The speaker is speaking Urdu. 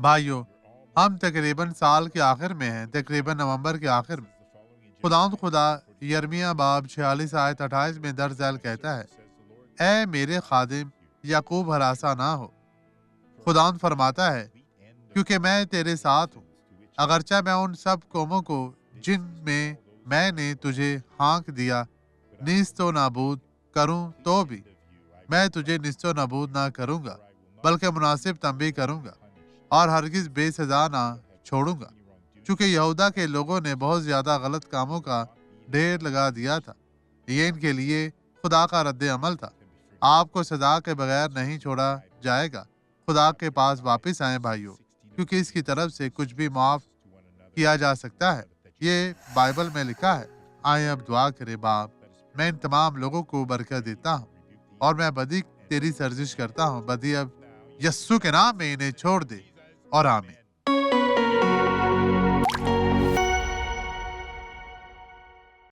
بھائیو، ہم تقریباً سال کے آخر میں ہیں، تقریباً نومبر کے آخر میں۔ خدا یرمیہ باب 46 آیت 28 میں درج ذیل کہتا ہے، اے میرے خادم یعقوب ہراساں نہ ہو۔ خداوند فرماتا ہے، کیونکہ میں تیرے ساتھ ہوں، اگرچہ میں ان سب قوموں کو جن میں نے تجھے ہانک دیا نیست و نابود کروں تو بھی میں تجھے نیست و نابود نہ کروں گا، بلکہ مناسب تنبیہ کروں گا اور ہرگز بے سزا نہ چھوڑوں گا، چونکہ یہودا کے لوگوں نے بہت زیادہ غلط کاموں کا ڈھیر لگا دیا تھا۔ یہ ان کے لیے خدا کا رد عمل تھا۔ آپ کو سزا کے بغیر نہیں چھوڑا جائے گا۔ خدا کے پاس واپس آئیں بھائیوں، کیونکہ اس کی طرف سے کچھ بھی معاف کیا جا سکتا ہے۔ یہ بائبل میں لکھا ہے۔ آئیں اب دعا کرے۔ باپ، میں ان تمام لوگوں کو برکت دیتا ہوں اور میں بدی تیری سرزش کرتا ہوں۔ بدی اب یسوع کے نام میں انہیں چھوڑ دے اور آمین۔